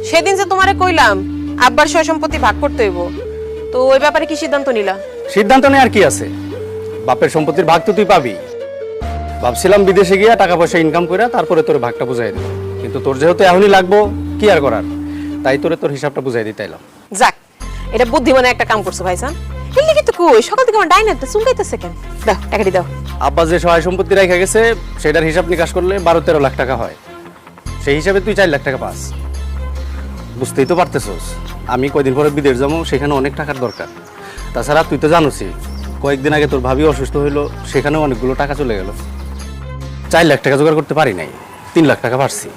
সেদিন যে তোমারে কইলাম আব্বার সয় সম্পত্তি ভাগ করতে হইব, তো ওই ব্যাপারে কি সিদ্ধান্ত নিলা? সিদ্ধান্ত নেই আর কি আছে, বাপের সম্পত্তির ভাগ তো তুই পাবি। ভাবছিলাম বিদেশে গিয়া টাকা পয়সা ইনকাম করে তারপরে তোর ভাগটা বুঝাই দেবো, কিন্তু তোর যেহেতু এখনই লাগবো, কি আর করার, তাই তোরে তোর হিসাবটা বুঝাই দিতে এলাম। যাক, এটা বুদ্ধিমানে একটা কাম করছো ভাইজান। এর লিগে তো কই সকাল থেকে আমার ডাইনারটা চুলকাইতেছে কেন? দাও টাকাটি দাও। আব্বা যে সহায় সম্পত্তি রেখে গেছে সেটার হিসাব নিকাশ করলে 12-13 লাখ টাকা হয়। সেই হিসাবে তুই 4 লাখ টাকা পাস। বুঝতেই তো পারতেছস, আমি কয়দিন পরে বিদেশ যাবো, সেখানে অনেক টাকার দরকার। তাছাড়া তুই তো জানোসই, কয়েকদিন আগে তোর ভাবি অসুস্থ হইলো, সেখানেও অনেকগুলো টাকা চলে গেল। 4 লাখ টাকা জোগাড় করতে পারি নাই, 3 লাখ টাকা পারছি।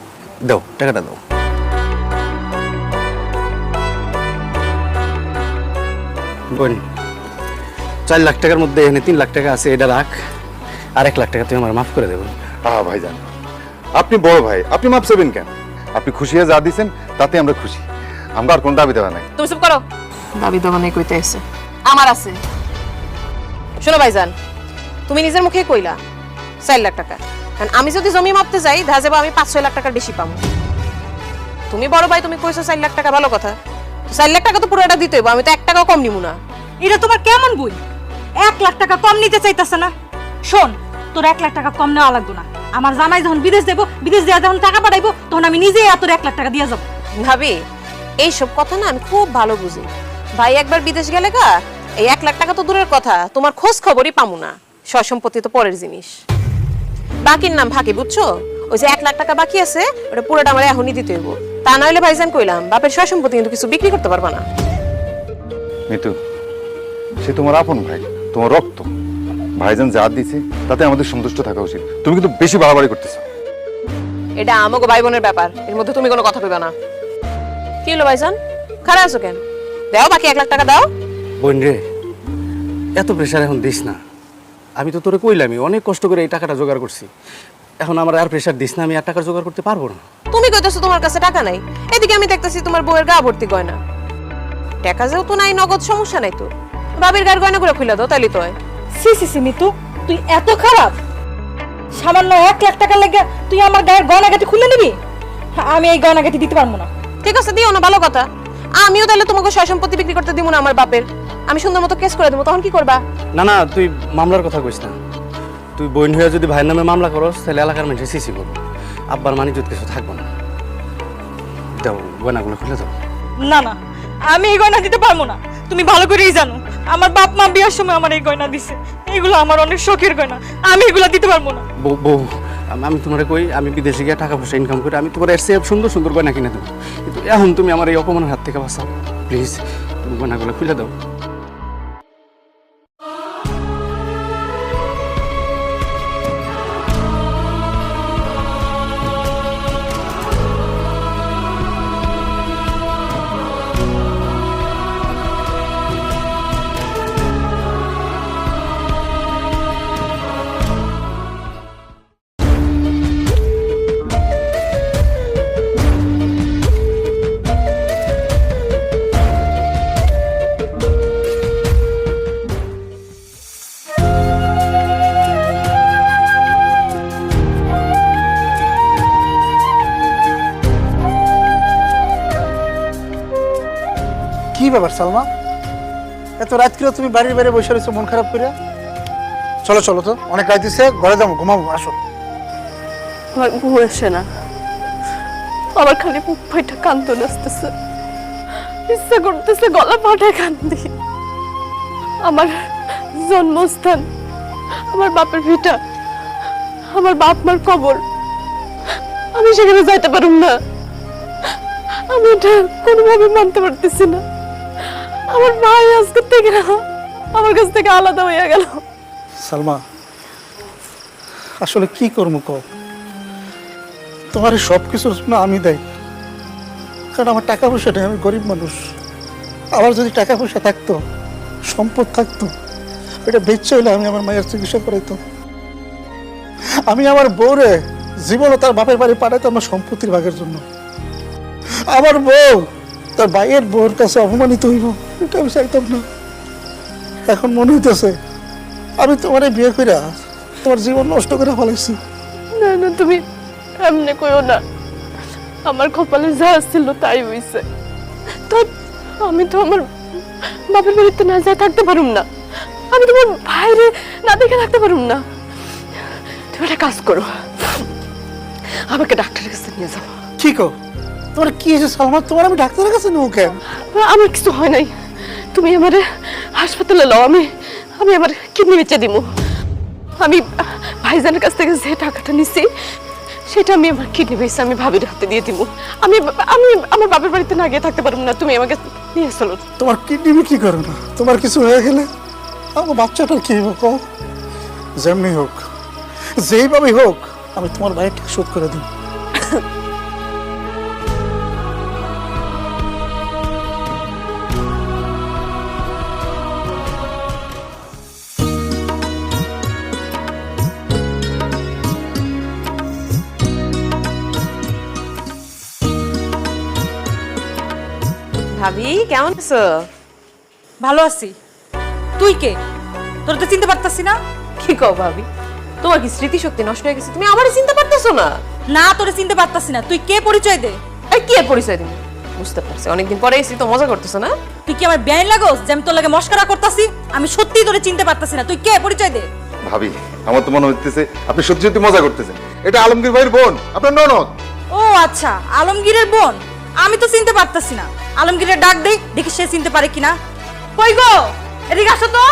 দাও টাকাটা দাও। বোন, 4 লাখ টাকার মধ্যে এখানে 3 লাখ টাকা আছে, এটা রাখ। আর 1 লাখ টাকা তুই আমার মাফ করে দেবেন। ভাইজান, আপনি বড় ভাই, আপনি মাপ চাইবেন কেন? আপনি খুশি হয়ে যা দিচ্ছেন তাতে আমরা খুশি। আমরা আর কোনো দাবি দেওয়া নাই। তুমি চুপ করো। দাবি দেওয়া নেই কইতে আছে, আমার আছে। শোনো ভাইজান, তুমি নিজের মুখে কইলা 4 লাখ টাকা, কারণ আমি যদি জমি মাপতে যাই দেখা যাবে আমি 5-6 লাখ টাকার বেশি পাবো। তুমি বড় ভাই, তুমি কইছো 4 লাখ টাকা, ভালো কথা। 4 লাখ টাকা তো পুরোটা দিতে হইব, আমি তো 1 টাকাও কম নিব না। এটা তোমার কেমন বই? 1 লাখ টাকা কম নিতে চাইতেছে না? শোন, তোর 1 লাখ টাকা কম নেওয়া লাগবে না। আমার জামাই যখন বিদেশ দেবো, বিদেশ দেওয়া যখন টাকা পাঠাইবো, তখন আমি নিজেই তোর 1 লাখ টাকা দিয়ে যাবো। ভাবি, এইসব কথা না আমি খুব ভালো বুঝি। ভাই একবার বিদেশ গেলে গা, এই 1 লাখ টাকা তো দূরের কথা, তোমার খোঁজ খবরই পামু না। সয় সম্পত্তি তো পরের জিনিস, বাকির নাম ফাঁকি, বুঝছো? ওই যে 1 লাখ টাকা বাকি আছে, ওটা পুরোটা আমার এখনই দিতে হইব। তা নইলে ভাইজান কইলাম, বাপের সয় সম্পত্তি কিন্তু কিছু বিক্রি করতে পারবা না। মিতু, সে তোমার আপন ভাই, তোমার রক্ত। ভাইজান যা দিছে তাতে আমাদের সন্তুষ্ট থাকা উচিত। তুমি কিন্তু বেশি বাড়াবাড়ি করতেছো। এটা আমাগো ভাই বোনের ব্যাপার, এর মধ্যে তুমি কোনো কথা কইবা না। কি হলো ভাইজান, খারাপ আছো কেন? দাও বাকি 1 লাখ টাকা দাও। বোন রে, এত প্রেশার এখন দিস না। আমি তো তোরে কইলামই, অনেক কষ্ট করে এই টাকাটা জোগাড় করছি। এখন আমার আর প্রেশার দিস না, আমি আর টাকা জোগাড় করতে পারবো না। তুমি কইতেছো তোমার কাছে টাকা নাই, এদিকে আমি দেখতেছি তোমার বউয়ের গা ভর্তি গয়না। টাকা যেহেতু নাই, নগদ সমস্যা নাই তো, বাবির গায়ের গয়নাগুলো খুলে দাও, তাইলে তো হয়। সি সি সি মিতু, তুই এত খারাপ? সামান্য 1 লাখ টাকা লাগে তুই আমার গায়ের গয়নাগাটি খুলে নিবি? আমি এই গয়নাগাটি দিতে পারবো না। ঠিক আছে, দিও না, ভালো কথা। আমিও তাহলে তোমাকে সয় সম্পত্তি বিক্রি করতে দিব না আমার বাপের। আমি সুন্দর মতো কেস করে দেবো, তখন কি করবা? না না, তুই মামলার কথা কইস না। তুই বোন হয়ে যদি ভাইয়ের নামে মামলা করস তাহলে এলাকার মানুষের সিসি করবো, আব্বার মানিজ্জত কিছু থাকবো না। দাও গয়নাগুলো খুলে দাও। না না, আমি এই গয়না দিতে পারবো না। তুমি ভালো করেই জানো আমার বাপ মা বিয়ার সময় আমার এই গয়না দিছে। এগুলো আমার অনেক শখের গয়না, আমি এগুলো দিতে পারবো না। বউ আমি তোমার কই, আমি বিদেশে গিয়ে টাকা পয়সা ইনকাম করে আমি তোমার এর চেয়ে সুন্দর সুন্দর গয়না কিনে দেবো, কিন্তু এখন তুমি আমার এই অপমানের হাত থেকে বাঁচাও প্লিজ। তুমি গয়নাগুলো খুলে দাও। কি ব্যাপার সালমা, এত রাত করে তুমি বাড়ির বাইরে বসে রয়েছো মন খারাপ করে? চলো চলো তো, অনেক রাত দিছে, ঘরে যাবো, ঘুমাবো, আসো। আমার ঘুম আসে না, আমার খালি বুক ফাইটা কান্দন আসতেছে, ইচ্ছা করতেছে গলা ফাটায় কান্দি। আমার জন্মস্থান, আমার বাপের ভিটা, আমার বাপ মার কবর, আমি সেখানে যাইতে পারুম না। আমি এটা কোনোভাবে মানতে পারতেছি না। আমার ভাই আজকে থেকে আমার কাছ থেকে আলাদা হয়ে গেল। সালমা, আসলে কি করবো কও? তোমার এই সব কিছুর জন্য আমি দেয়, কারণ আমার টাকা পয়সা নেই, আমি গরিব মানুষ। আবার যদি টাকা পয়সা থাকতো, সম্পদ থাকতো, এটা বেচে হইলে আমি আমার মায়ের চিকিৎসা করাইতাম। আমি আমার বউরে জীবনও তার বাপের বাড়ি পাঠাইতাম আমার সম্পত্তির ভাগের জন্য। আমার বউ তার ভাইয়ের বউর কাছে অপমানিত হইব, এটা আমি চাইতাম না। এখন মনে হইতেছে আমি তোমার বিয়ে করে তোমার জীবন নষ্ট করে ফেলাইছি। না না, তুমি এমনি কইও না। আমার কপালে যা ছিল তাই হইছে। তো আমি তো আমার বাপের বাড়িতে না যাই থাকতে পারুম না, আমি তোমার ভাইরে না দেখে থাকতে পারুম না। তুমি একটা কাজ করো, আমাকে ডাক্তারের কাছে নিয়ে যাও। কি কো? তোমার কি হয়েছে সালমা? তোমার আমি ডাক্তারের কাছে নেবো কেন? আমার কিছু হয় নাই, তুমি আমারে হাসপাতালে লও, আমি আমার কিডনি বেচে দিব। আমি ভাইজানের কাছ থেকে যে টাকাটা নিছি সেটা আমি আমার কিডনি বেচে আমি ভাবির হাতে দিয়ে দিব। আমি আমার বাপের বাড়িতে না গিয়ে থাকতে পারবো না, তুমি আমাকে নিয়ে চলো। তোমার কিডনি বিক্রি করো না, তোমার কিছু হয়ে গেলে আমার বাচ্চাটার কি হোক, যেমনি হোক, যেইভাবে হোক, আমি তোমার ভাইয়ের ঠিক শোধ করে দিই। ভাবি কেমন আছো? ভালো আছি। তুই কে? তোর তো চিনতে পারতাছি না। কি কও ভাবি, তোমার কি স্মৃতিশক্তি নষ্ট হয়ে গেছে? তুমি আমারই চিনতে পারতেছো না? না, তোরে চিনতে পারতাছি না। তুই কে? পরিচয় দে। এই কি আর পরিচয় দিবি? বুঝতে পারছি অনেকদিন পরে এসেছি তো, মজা করতেছো না? তুই কি আমার বেআইন লাগোস যে আমি তোর লাগে মস্করা করতাছি? আমি সত্যিই তোরে চিনতে পারতাছি না। তুই কে? পরিচয় দে। ভাবি, আমার তো মনে হচ্ছে আপনি সত্যি সত্যি মজা করতেছেন। এটা আলমগীর ভাইয়ের বোন, আপনার ননদ। ও আচ্ছা, আলমগীরের বোন। আমি তো চিনতে পারতাছি না। আলমগীরের ডাক দেই, দেখি সে চিনতে পারে কিনা। কই গো, এদিকে আসো তো।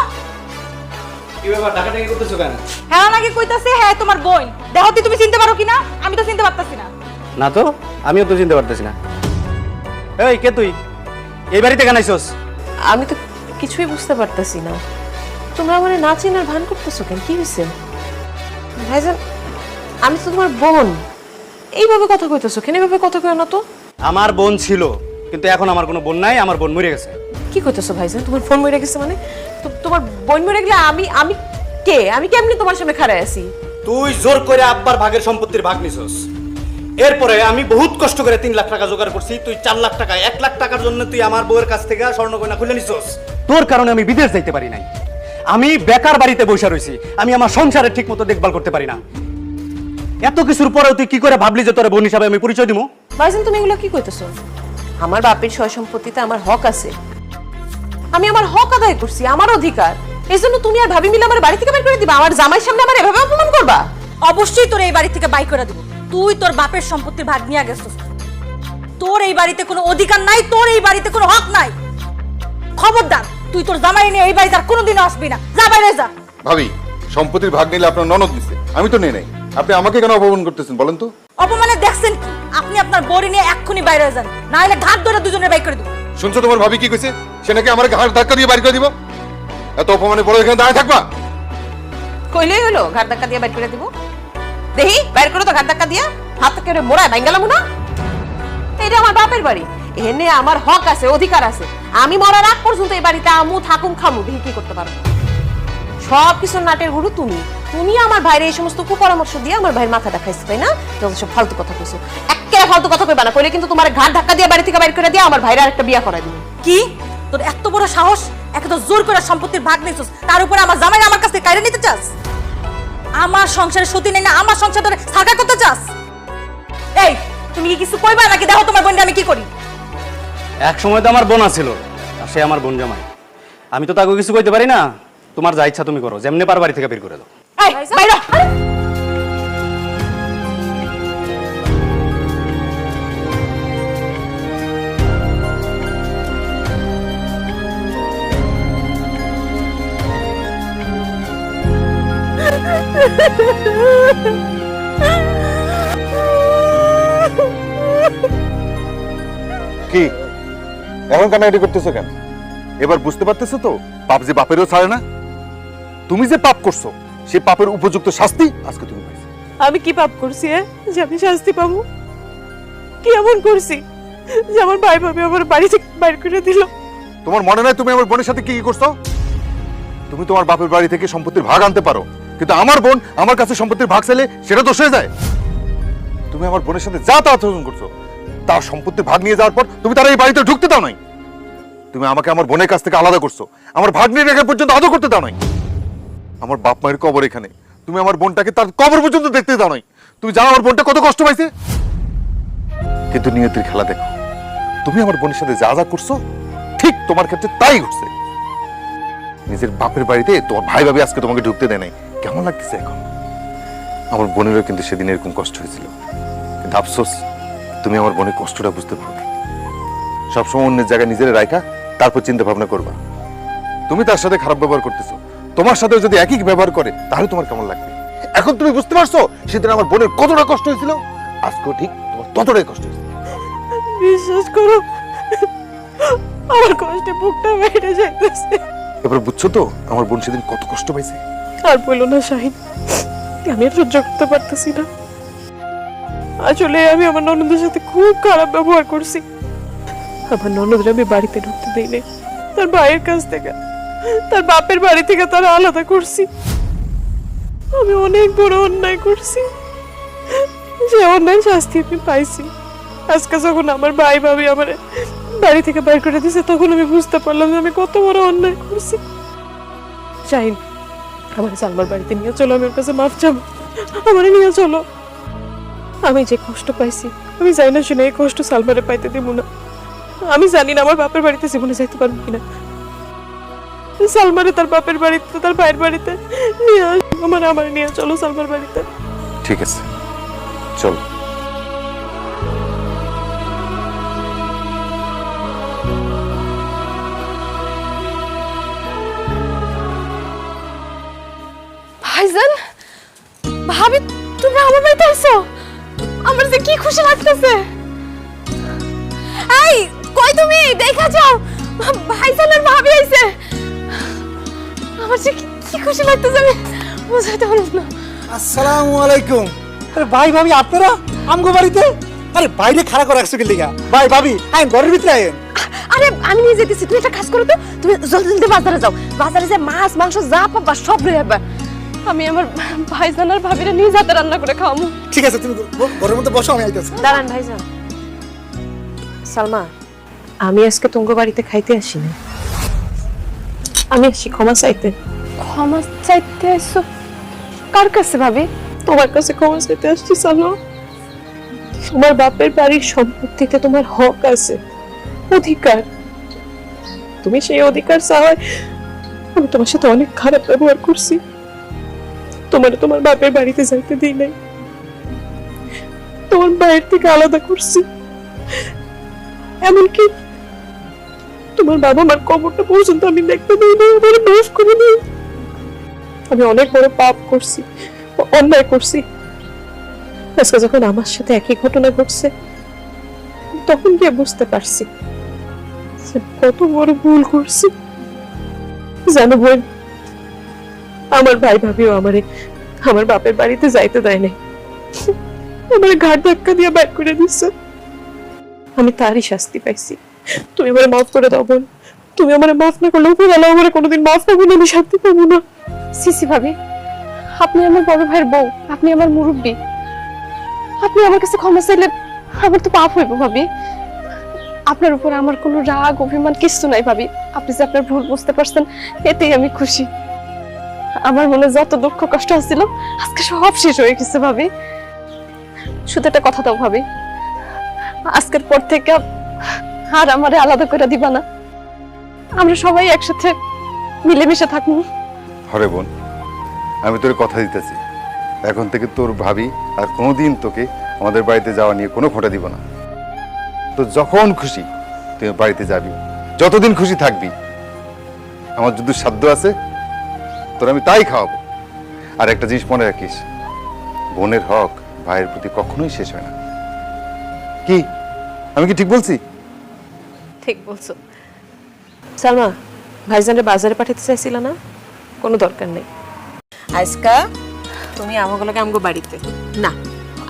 কি ব্যাপার, টাকাটাকি করতেছো কেন? হ্যাঁ নাকি কইতাছে হ্যাঁ তোমার বোন। দেখো তুমি চিনতে পারো কিনা। আমি তো চিনতে পারতাছি না। না তো, আমিও তো চিনতে পারতেছি না। এই কে তুই? এই বাড়িতে কেন আইছস? আমি তো কিছুই বুঝতে পারতেছি না। তোমরা আমার না চিনার ভান করতেছো কেন? কি হয়েছে? ভাইজান, আমি তো তোমার বোন। এইভাবে কথা কইতেছো কেন? এইভাবে কথা কই না তো। আমার বোন ছিল, কিন্তু এখন আমার কোনো বোন নাই, আমার বোন মরে গেছে। কি কইতেছো ভাইজান? তোমার ফোন মরে গেছে মানে? তোমার বোন মরে গেলে আমি কে? আমি কেমনি তোমার সামনে খাড়ায় আছি? তুই জোর করে আব্বার ভাগের সম্পত্তির ভাগ নিছস। এরপরে আমি বহুত কষ্ট করে 3 লাখ টাকা জোগাড় করছি, তুই 4 লাখ টাকা, 1 লাখ টাকার জন্য তুই আমার বউয়ের কাছ থেকে স্বর্ণ গয়না খুলে নিছস। তোর কারণে আমি বিদেশ যাইতে পারি নাই, আমি বেকার বাড়িতে বসে রইছি, আমি আমার সংসারের ঠিক মতো দেখভাল করতে পারি না। এত কিছুর পরেও তুই কি করে ভাবলি যে তোর বোন হিসাবে আমি পরিচয় দিব? ভাইজান, তুমি এগুলো কি কইতেছো? আমার বাপের সয় সম্পত্তিতে আমার হক আছে, আমি আমার হক আদায় করছি, আমার অধিকার। এই জন্য তুমি আর ভাবি মিলে আমার বাড়ি থেকে বের করে দিবা? আমার জামাইয়ের সামনে আমার এভাবে অপমান করবা? অবশ্যই তোর এই বাড়ি থেকে বাই করে দেব। তুই তোর বাপের সম্পত্তির ভাগ নিয়ে গেছিস। তোর এই বাড়িতে কোনো অধিকার নাই, তোর এই বাড়িতে কোনো হক নাই। খবরদার, তুই তোর জামাই নিয়ে এই বাড়িতে আর কোনোদিনও আসবি না। যা বাইরে যা। ভাবি, সম্পত্তির ভাগ নিলে আপনার ননদ দিচ্ছে, আমি তো নেই নাই। আপনি আমাকে কেন অপমান করতেছেন বলেন তো? অপমানে দেখছেন কি? আপনি আপনার বড়ি নিয়ে এক্ষুনি বাইরে যান, না হলে ঘাট ধরে দুজনে বাই করে দেব। শুনছো তোমার ভাবি কি কইছে? সে নাকি আমার ঘাড় ধাক্কা দিয়ে বাড়ি করে দিব। এত অপমানে বড় এখানে দাঁড়িয়ে থাকবা? কইলেই হলো ঘাট ধাক্কা দিয়ে বের করে দিব? দেহি বের করে তো ঘাট ধাক্কা দিয়া হাত থেকে মোড়ায় ভাঙ্গালাম না। এটা আমার বাপের বাড়ি, এনে আমার হক আছে, অধিকার আছে। আমি মরার আগ পর্যন্ত এই বাড়িতে আমু থাকুম খামু, দেখি কি করতে পারো। সব কিছুর নাটের গুরু তুমি। তুমি আমার ভাইরে এই সমস্ত কুপরামর্শ দিয়ে আমার ভাইয়ের মাথাটা খাইছো, তাই না? যত সব ফালতু কথা কইছো, একেবারে ফালতু কথা কইবা না, কইলে কিন্তু তোমার ঘাট ধাক্কা দিয়ে বাড়ি থেকে বের করে দিয়ে আমার ভাইরে আরেকটা বিয়া করাই দিবি। কি তোর এত বড় সাহস? একে তো জোর করে সম্পত্তির ভাগ নিছিস, তার উপরে আমার জামাই আমার কাছ থেকে কাইরে নিতে চাস? আমার সংসারে সতী নেই না, আমার সংসার ধরে সার্কা করতে চাস? এই, তুমি কি কিছু কইবা নাকি দেখো তোমার বোনকে আমি কি করি? এক সময় তো আমার বোন ছিল, আর সে আমার বোন জামাই। আমি তো তাকে কিছু কইতে পারি না। তোমার যা ইচ্ছা তুমি করো, যেমনি পার বাড়ি থেকে বের করে দাও। এই বাইরে। কি এখন কান্নাকাটি করতেছো কেন? এবার বুঝতে পারতেছো তো পাপ যে বাপেরও ছাড়ে না? তুমি যে পাপ করছো সেই পাপের উপযুক্ত শাস্তি আজকে তুমি পাইছো। আমি কি পাপ করছি যে আমি শাস্তি পাবো? কি এমন করছি যে আমার ভাই ভাবি আমার বাড়ি থেকে বাইর করে দিল? তোমার মনে নাই তুমি আমার বোনের সাথে কি কি করছো? তুমি তোমার বাপের বাড়ি থেকে সম্পত্তির ভাগ আনতে পারো, কিন্তু আমার বোন আমার কাছে সম্পত্তির ভাগ চাইলে সেটা দোষ হয়ে যায়। তুমি আমার বোনের সাথে যা তা আচরণ করছো, তার সম্পত্তির ভাগ নিয়ে যাওয়ার পর তুমি তার এই বাড়িতে ঢুকতে দাও নাই। তুমি আমাকে আমার বোনের কাছ থেকে আলাদা করছো, আমার ভাগ নিয়ে রেখে পর্যন্ত আদর করতে দাও নাই। আমার বাপ মায়ের কবর এখানে, তুমি আমার বোনটাকে তার কবর পর্যন্ত দেখতে দাও নাই। তুমি জানো আমার বোনটা কত কষ্ট পাইছে? কিন্তু নিয়তির খেলা দেখো, তুমি আমার বোনের সাথে যা যা করছো ঠিক তোমার ক্ষেত্রে তাই ঘটছে। নিজের বাপের বাড়িতে তোমার ভাই ভাবি আজকে তোমাকে ঢুকতে দেয় নাই, কেমন লাগতেছে এখন? আমার বোনেরও কিন্তু সেদিন এরকম কষ্ট হয়েছিল, কিন্তু আফসোস তুমি আমার বোনের কষ্টটা বুঝতে পারো। সবসময় অন্যের জায়গায় নিজের রাখা, তারপর চিন্তা ভাবনা করবা। তুমি তার সাথে খারাপ ব্যবহার করতেছো, তোমার সাথে যদি একই ব্যবহার করে তাহলে তোমার কেমন লাগবে? এখন তুমি বুঝতে পারছো সেদিন আমার বোনের কতটা কষ্ট হয়েছিল, আজকেও ঠিক তোমার ততটাই কষ্ট হয়েছে। বিশ্বাস করো, আমার কষ্টে বুকটা বেড়ে যাইতেছে। এবার বুঝছো তো আমার বোন সেদিন কত কষ্ট পাইছে? আর বলো না শাহিন, আমি আর সহ্য করতে পারতেছি না। আসলে আমি আমার ননদের সাথে খুব খারাপ ব্যবহার করছি। আমার ননদের আমি বাড়িতে ঢুকতে দেই নাই, তার ভাইয়ের কাছ থেকে, তার বাপের বাড়ি থেকে তারা আলাদা করছি। আমি অনেক বড় অন্যায় করছি, যে অন্যায় শাস্তি আমি পাইছি। আজকে যখন আমার ভাই ভাবি আমার বাড়ি থেকে বের করে দিয়েছে, তখন আমি বুঝতে পারলাম যে আমি কত বড় অন্যায় করছি। শাহিন, আমার সালমার বাড়িতে নিয়ে চলো, আমি ওর কাছে মাফ চাবো। আমার নিয়ে চলো। আমি যে কষ্ট পাইছি, আমি জানি না শুনে এই কষ্ট সালমারে পাইতে দেবো না। আমি জানি না আমার বাপের বাড়িতে জীবনে যাইতে পারবো কিনা। সালমারে তার বাপের বাড়িতে, তার ভাইয়ের বাড়িতে নিয়ে আসবো। আমার নিয়ে চলো সালমার বাড়িতে। ঠিক আছে, চলো। ভাইজান, ভাবি তুমি আমার বাড়িতে আইছো, আমার যে কি খুশি লাগতেছে। এই কই তুমি? দেখা যাও, ভাইজানের ভাবি আইছে। আমার যে কি খুশি লাগতেছে, আমি বুঝাইতে পারবো না। আসসালামু আলাইকুম। আরে ভাই ভাবি আপনারা আমগো বাড়িতে? আরে বাইরে খাড়া করে রাখছো কি লিগা? ভাই ভাবি আইন ঘরের ভিতরে আইন। আরে আমি নিয়ে যেতেছি, তুমি একটা কাজ করো তো, তুমি জলদি জলদি বাজারে যাও। বাজারে যে মাছ মাংস যা পাবা সব লয়ে আইবা। আমি আমার ভাইজান আর ভাবিরা নিজ হাতে রান্না করে খাওয়ামু। ঠিক আছে, তুমি ঘরের মধ্যে বসো, আমি আইতাছি। দাঁড়ান ভাইজান। সালমা, আমি আজকে তোমার বাড়িতে খাইতে আসিনি, আমি আসি ক্ষমা চাইতে। ক্ষমা চাইতে আইছো? কার কাছে ভাবি? তোমার কাছে ক্ষমা চাইতে আসছি সালমা। তোমার বাপের বাড়ির সম্পত্তিতে তোমার হক আছে, অধিকার। তুমি সেই অধিকার চাওয়ায় আমি তোমার সাথে অনেক খারাপ ব্যবহার করছি, তোমার বাপের বাড়িতে যাইতে দিই নাই, তোমার বাইরে থেকে আলাদা করছি, এমনকি তোমার বাবা মার কবরটা পর্যন্ত আমি দেখতে দিই নাই। আমার মাফ করে দিই। আমি অনেক বড় পাপ করছি, অন্যায় করছি। আজকে যখন আমার সাথে একই ঘটনা ঘটছে, তখন গিয়ে বুঝতে পারছি যে কত বড় ভুল করছি। জানো বোন, আমার ভাই ভাবিও আমার বাপের বাড়িতে যাইতে দেয় নাই, আমার ঘাট ধাক্কা দিয়ে বাইর করে দিচ্ছে। আমি তারই শাস্তি পাইছি। তুমি আমার মাফ করে দাও বোন। তুমি আমার মাফ না করলে উপরওয়ালা আমার কোনোদিন মাফ করবে না, আমি শান্তি পাবো না। সিসি ভাবি, আপনি আমার বড় ভাইয়ের বউ, আপনি আমার মুরব্বী, আপনি আমার কাছে ক্ষমা চাইলে আমার তো পাপ হইব ভাবি। আপনার উপর আমার কোনো রাগ অভিমান কিছু নাই ভাবি। আপনি যে আপনার ভুল বুঝতে পারছেন, এতেই আমি খুশি। আমার মনে যত দুঃখ কষ্ট আসছিল আজকে সব শেষ হয়ে গেছে ভাবি। শুধু একটা কথা দাও ভাবি, আজকের পর থেকে আর আমারে আলাদা করে দিবা না, আমরা সবাই একসাথে মিলেমিশে থাকবো। হরে বোন, আমি তোর কথা দিতেছি, এখন থেকে তোর ভাবি আর কোনোদিন তোকে আমাদের বাড়িতে যাওয়া নিয়ে কোনো খোঁটা দিব না। তো যখন খুশি তুই বাড়িতে যাবি, যতদিন খুশি থাকবি। আমার যদি সাধ্য আছে তোর আমি তাই খাওয়াবো। আর একটা জিনিস মনে রাখিস, বোনের হক ভাইয়ের প্রতি কখনোই শেষ হয় না। কি আমি কি ঠিক বলছি? ঠিক বলছো। সালমা, ভাইজানরে বাজারে পাঠাতে চাইছিল না? কোনো দরকার নেই। আজকা তুমি আমগো বাড়িতে না,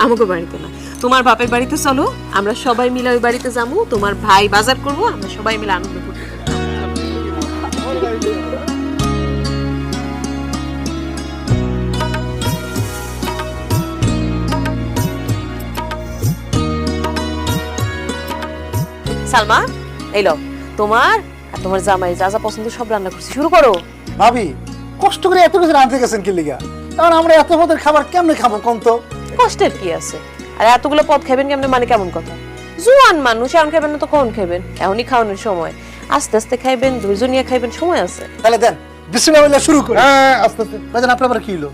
আমগো বাড়িতে না, তোমার বাপের বাড়িতে চলো। আমরা সবাই মিলে ওই বাড়িতে যাবো। তোমার ভাই বাজার করবো, আমরা সবাই মিলে আনন্দ করবো। সালমা, এই লো তোমার আর তোমার জামাই যা যা পছন্দ সব রান্না করছি, শুরু করো। ভাবি কষ্ট করে এত কিছু রাঁধতে গেছেন কি লিগা? কারণ আমরা এত পদের খাবার কেমনে খাবো কোন তো? কষ্টের কি আছে? আর এতগুলো পদ খাবেন কেমনে, মানে কেমন কথা? জোয়ান মানুষ, এখন খাবেন না তো কখন খাবেন? এখনই খাওয়ানোর সময়। আস্তে আস্তে খাইবেন, ধৈর্য নিয়ে খাইবেন, সময় আছে। তাহলে দেন বিসমিল্লাহ শুরু করি। হ্যাঁ, আস্তে আস্তে। ভাইজান আপনার আবার কি হলো?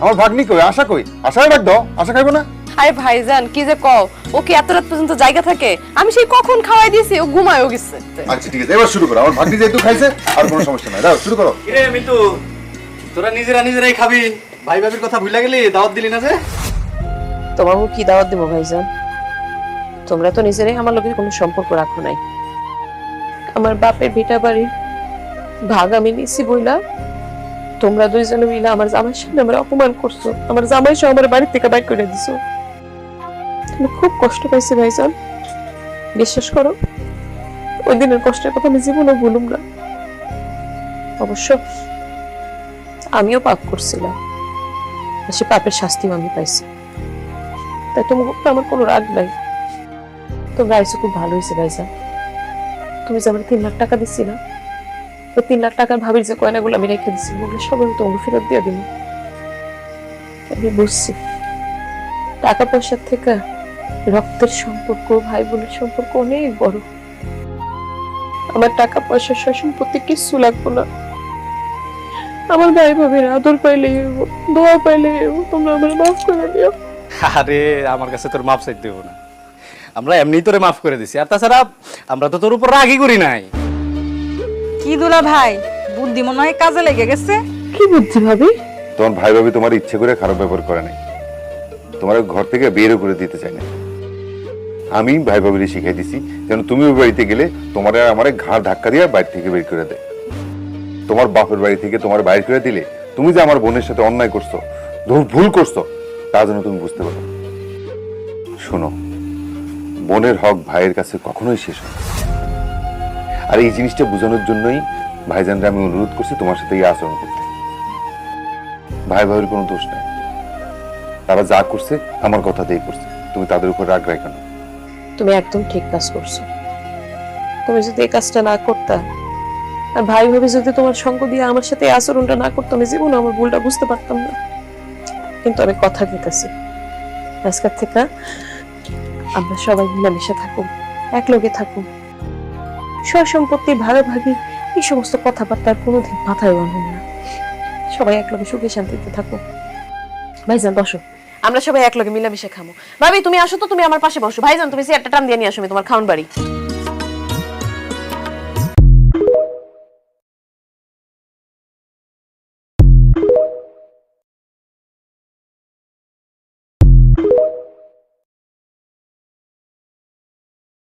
আমার ভাগ্নি কই? আশা কই? আশায় ডাক দাও, আশা খাইবো না? আরে ভাইজান কি যে কও, ও কি এত রাত পর্যন্ত জায়গা থাকে? আমি সেই কখন খাওয়াই দিয়েছি, ও ঘুমায়ও গেছে। আচ্ছা ঠিক আছে, এবার শুরু করো। আমার ভাগ্নি যেহেতু খাইছে আর কোনো সমস্যা নাই, দাও শুরু করো। কিরে মিতু, তোরা নিজেরাই খাবি, ভাই ভাবির কথা ভুলে গেলি, দাওয়াত দিলি না যে? তোমাকে কি দাওয়াত দেবো ভাইজান? তোমরা তো নিজেরাই আমার লোকের কোনো সম্পর্ক রাখো নাই। আমার বাপের ভিটা বাড়ির ভাগ আমি নিছি বইলা তোমরা দুইজনে মিলে আমার জামাইয়ের সামনে আমার অপমান করছো, আমার জামাই সহ আমার বাড়ি থেকে বাইর করে দিছো। আমি খুব কষ্ট পাইছি ভাইজান, বিশ্বাস করো। ওই দিনের কষ্টের কথা আমি জীবনে ভুলুম না। অবশ্য আমিও পাপ করছিলাম, সে পাপের শাস্তিও আমি পাইছি। তাই তোমার আমার কোনো রাগ নাই। তোমরা আইসো, খুব ভালো হয়েছে ভাইজান। তুমি যে আমার 3 লাখ টাকা দিচ্ছি না, ওই 3 লাখ টাকার ভাবির যে গয়নাগুলো আমি রেখে দিচ্ছি, ওগুলো সব আমি তোমাকে ফেরত দিয়ে দিন। আমি বুঝছি টাকা পয়সার থেকে রক্তের সম্পর্ক, ভাই বোনের সম্পর্ক অনেক বড়। আমার টাকা পয়সা সম্পত্তি কিচ্ছু লাগবো না। আমার ভাই ভাবির আদর পাইলেই হইব, দোয়া পাইলেই হইব। তোমরা আমার মাফ করে দিও। আরে আমার কাছে তোর মাফ চাইতে দেবো না, আমরা এমনি তোরে মাফ করে দিছি। আর তাছাড়া আমরা তো তোর উপর রাগই করি নাই। কি দুলা ভাই, বুদ্ধি মনে হয় কাজে লেগে গেছে। কি বুদ্ধি ভাবি? তোমার ভাই ভাবি তোমার ইচ্ছে করে খারাপ ব্যবহার করে নাই, তোমার ঘর থেকে বেরও করে দিতে চাই না। আমি ভাই ভাবিরে শিখাই দিছি যেন তুমি ওই বাড়িতে গেলে তোমার আর আমার ঘাড় ধাক্কা দিয়ে বাড়ি থেকে বের করে দেয়। তোমার বাপের বাড়ি থেকে তোমার বাইর করে দিলে তুমি যে আমার বোনের সাথে অন্যায় করছো, ভুল করছো, তা যেন তুমি বুঝতে পারো। শোনো, বোনের হক ভাইয়ের কাছে কখনোই শেষ হয় না। আর এই জিনিসটা বোঝানোর জন্যই ভাইজানরা আমি অনুরোধ করছি তোমার সাথে এই আচরণ করতে। ভাই ভাইয়ের কোনো দোষ নাই, তারা যা করছে আমার কথাতেই করছে। তুমি তাদের উপর রাগ রাখো না। তুমি একদম ঠিক কাজ করছো। তুমি যদি এই কাজটা না করতা, আর ভাই ভাবি যদি তোমার সঙ্গ দিয়ে আমার সাথে এই আচরণটা না করতো, আমি জীবনে আমার ভুলটা বুঝতে পারতাম না। কিন্তু আমি কথা দিতেছি, আজকের থেকে আমরা সবাই মিলেমিশে থাকুক, এক লগে থাকুক, সম্পত্তি ভাগাভাগি এই সমস্ত কথাবার্তা আর কোনোদিন মাথায় আনব না। সবাই একলগে সুখে শান্তিতে থাকো। ভাইজান বসো, আমরা সবাই একলগে মিলামিশে খামো। ভাবি তুমি আসো তো, তুমি আমার পাশে বসো। ভাইজান তুমি চেয়ারটা টান দিয়ে নিয়ে আসো, আমি তোমার খাওন বাড়ি।